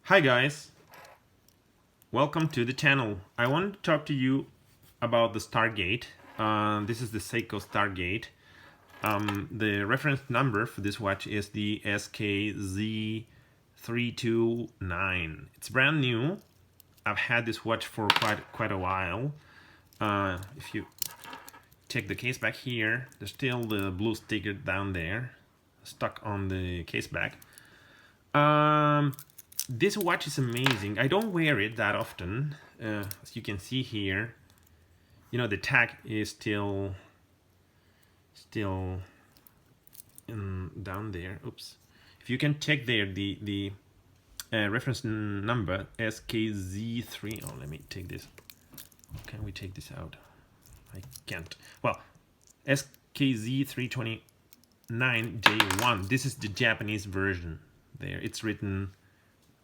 Hi guys, welcome to the channel. I want to talk to you about the Stargate. This is the Seiko Stargate. The reference number for this watch is the SKZ329. It's brand new. I've had this watch for quite a while. If you check the case back here, there's still the blue sticker down there stuck on the case back. This watch is amazing. I don't wear it that often. As you can see here, you know, the tag is still down there. Oops. If you can check there, the reference number SKZ3. Oh, let me take this. Can we take this out? I can't. Well, SKZ329J1. This is the Japanese version. There, it's written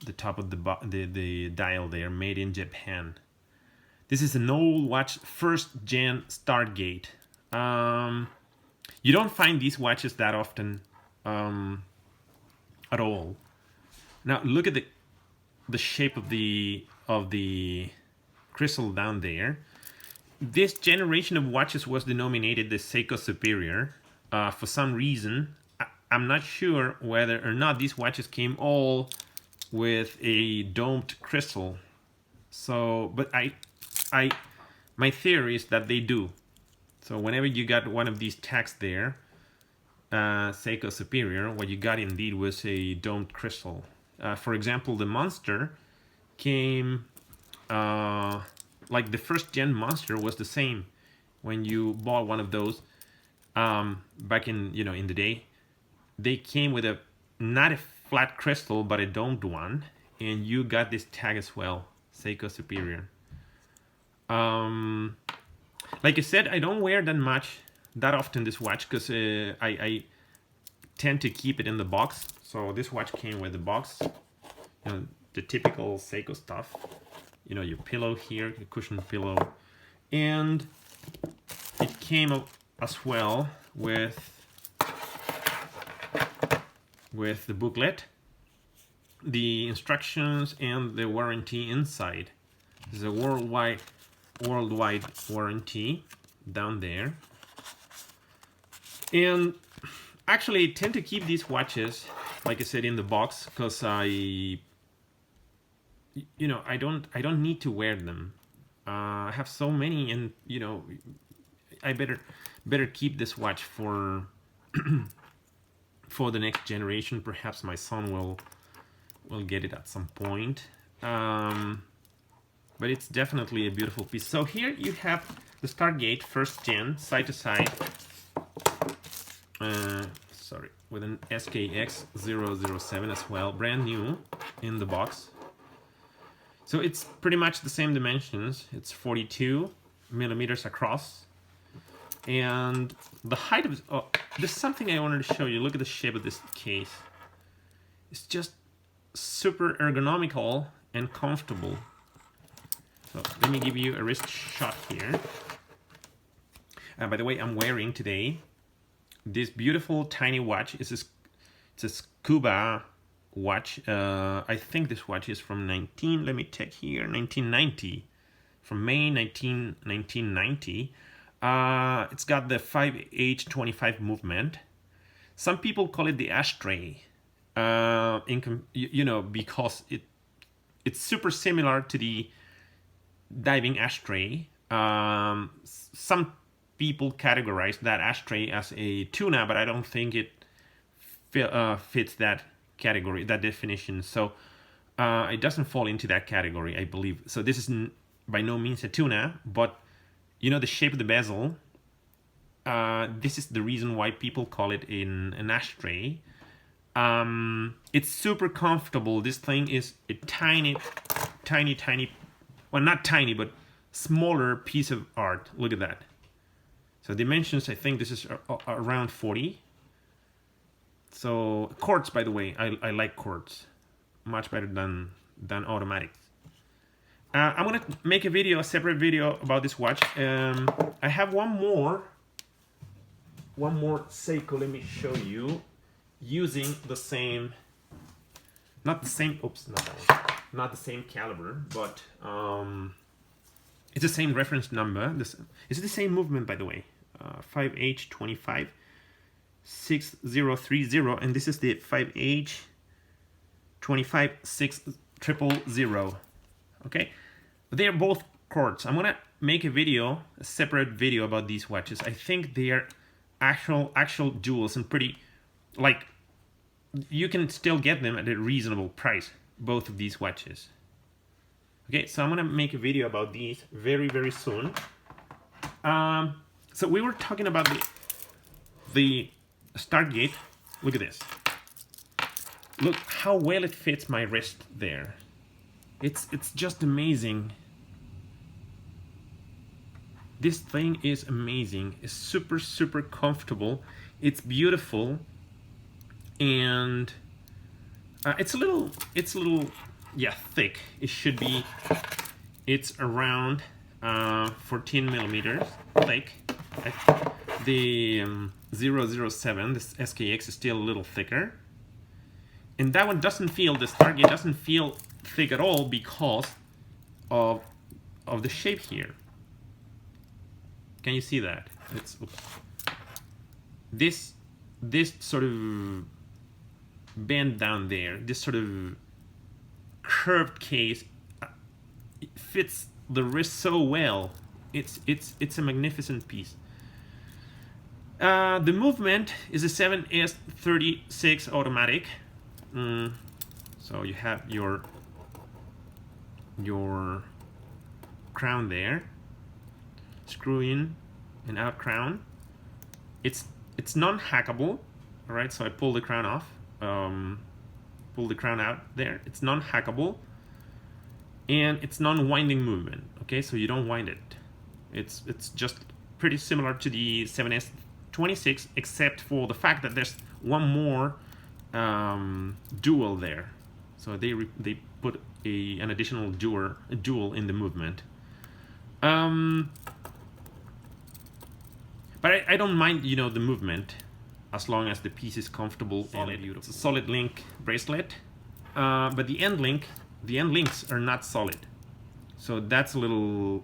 the top of the dial there, made in Japan. This is an old watch, first gen Stargate. You don't find these watches that often at all. Now look at the shape of the crystal down there. This generation of watches was denominated the Seiko Superior. For some reason, I'm not sure whether or not these watches came all with a domed crystal. So, but my theory is that they do. So whenever you got one of these tags there, Seiko Superior, what you got indeed was a domed crystal. For example, the Monster came, like the first gen Monster was the same. When you bought one of those back in, you know, in the day, they came with not a flat crystal but a domed one, and you got this tag as well, Seiko Superior. Like I said, I don't wear that often this watch, because I tend to keep it in the box. So this watch came with the box, you know, the typical Seiko stuff, you know, your pillow here, your cushion pillow, and it came as well with the booklet, the instructions, and the warranty inside. There's a worldwide warranty down there. And actually, I tend to keep these watches, like I said, in the box, because I don't need to wear them. I have so many, and you know, I better keep this watch for for the next generation. Perhaps my son will get it at some point. But it's definitely a beautiful piece. So here you have the Stargate first gen, side to side. Sorry, with an SKX007 as well, brand new in the box. So it's pretty much the same dimensions. It's 42 millimeters across. And the height of there's something I wanted to show you. Look at the shape of this case. It's just super ergonomical and comfortable. So let me give you a wrist shot here. By the way, I'm wearing today this beautiful tiny watch. It's a scuba watch. I think this watch is from let me check here, 1990. From May 1990. It's got the 5H25 movement. Some people call it the Ashtray, you know, because it's super similar to the diving Ashtray. Some people categorize that Ashtray as a tuna, but I don't think it fits that category, that definition. So it doesn't fall into that category, I believe. So this is by no means a tuna, but you know, the shape of the bezel, this is the reason why people call it an Ashtray. It's super comfortable. This thing is a tiny, well, not tiny, but smaller piece of art. Look at that. So dimensions, I think this is around 40. So Quartz, by the way, I like Quartz much better than automatics. I'm gonna make a separate video about this watch. I have one more Seiko. Let me show you, using the same not the same, oops, not that one, not the same caliber, but it's the same reference number. It's the same movement, by the way, 5H25 6030, and this is the 5H25 6000. Okay, they're both Quartz. I'm gonna make a separate video about these watches. I think they are actual jewels, and pretty, like, you can still get them at a reasonable price, both of these watches. Okay, so I'm gonna make a video about these very, very soon. So we were talking about the Stargate. Look at this. Look how well it fits my wrist there. It's just amazing. This thing is amazing. It's super, super comfortable. It's beautiful, and it's a little, yeah, thick. It should be. It's around 14 millimeters thick. The 007, this SKX, is still a little thicker, and that one doesn't feel. The Stargate doesn't feel thick at all because of the shape here. Can you see that? It's, oops. This sort of bend down there, this sort of curved case, it fits the wrist so well. It's a magnificent piece. The movement is a 7S36 automatic. So you have your crown there, screw in and out crown. It's non-hackable. All right, so I pull the crown off, pull the crown out there. It's non-hackable, and it's non-winding movement. Okay, so you don't wind it. It's just pretty similar to the 7S26, except for the fact that there's one more dual there. So they put an additional dual in the movement. But I don't mind, you know, the movement, as long as the piece is comfortable and beautiful. It's a solid link bracelet, but the end links are not solid. So that's a little.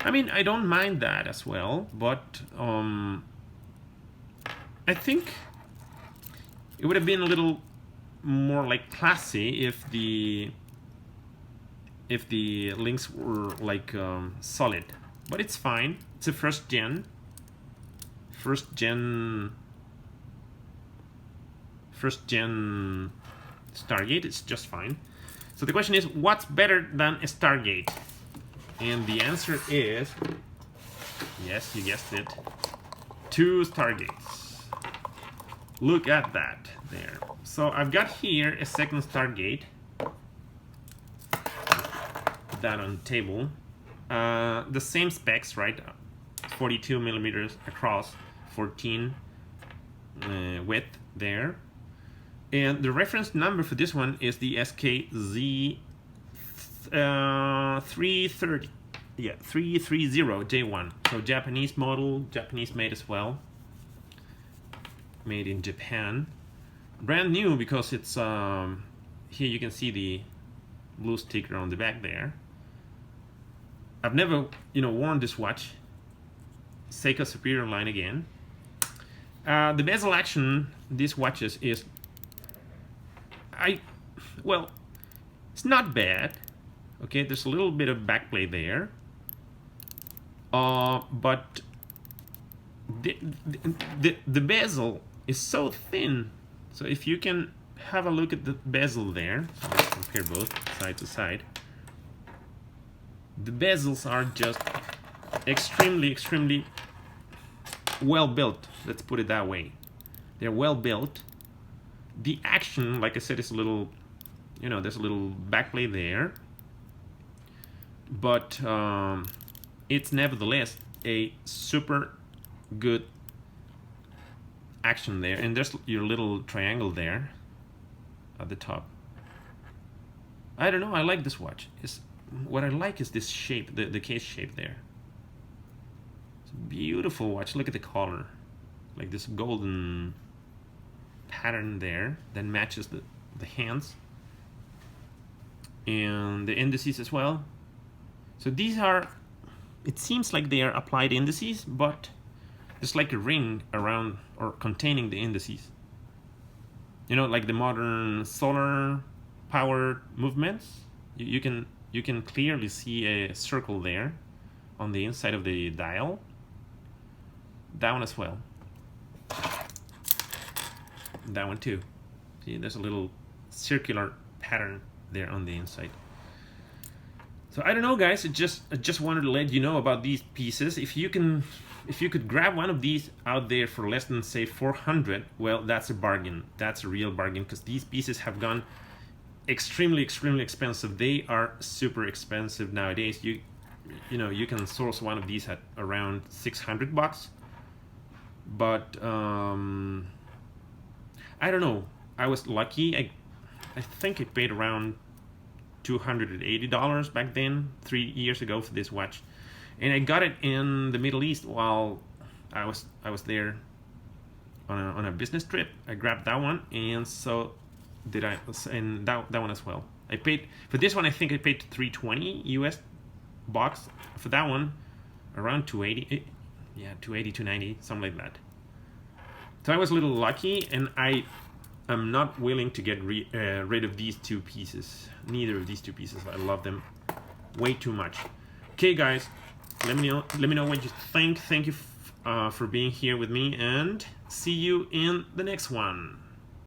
I mean, I don't mind that as well, but I think it would have been a little more like classy if the links were like solid. But it's fine. It's a first gen Stargate. It's just fine. So the question is, what's better than a Stargate? And the answer is, yes, you guessed it, 2 Stargates. Look at that there. So I've got here a second Stargate. Put that on the table. The same specs, right? 42 millimeters across, 14 width there. And the reference number for this one is the SKZ330. Yeah, 330 J1. So Japanese model, Japanese made as well. Made in Japan. Brand new because it's here you can see the blue sticker on the back there. I've never, you know, worn this watch. Seiko Superior line again. The bezel action these watches is, well, it's not bad. Okay, there's a little bit of backplay there, but the bezel is so thin. So if you can have a look at the bezel there, so let's compare both side to side. The bezels are just extremely well built. Let's put it that way. They're well built. The action, like I said, is a little, you know, there's a little backplay there, but it's nevertheless a super good action there. And there's your little triangle there at the top. I don't know, I like this watch. What I like is this shape, the case shape there. It's a beautiful watch. Look at the color, like this golden pattern there that matches the hands and the indices as well. So these are, it seems like they are applied indices, but it's like a ring around or containing the indices. You know, like the modern solar powered movements. You can clearly see a circle there on the inside of the dial. That one as well. That one too. See, there's a little circular pattern there on the inside. So I don't know, guys. I just wanted to let you know about these pieces. If you could grab one of these out there for less than, say, 400, well, that's a bargain. That's a real bargain, because these pieces have gone extremely expensive. They are super expensive nowadays. You know, you can source one of these at around $600, but I don't know. I was lucky. I think I paid around $280 back then, 3 years ago, for this watch, and I got it in the Middle East while I was there on a business trip. I grabbed that one, and so did I, and that one as well. I paid for this one. I think I paid $320 US box. For that one, around 280. Yeah, 280, 290, something like that. So I was a little lucky, and I am not willing to get rid of these two pieces. Neither of these two pieces. I love them way too much. Okay, guys, let me know what you think. Thank you for being here with me, and see you in the next one.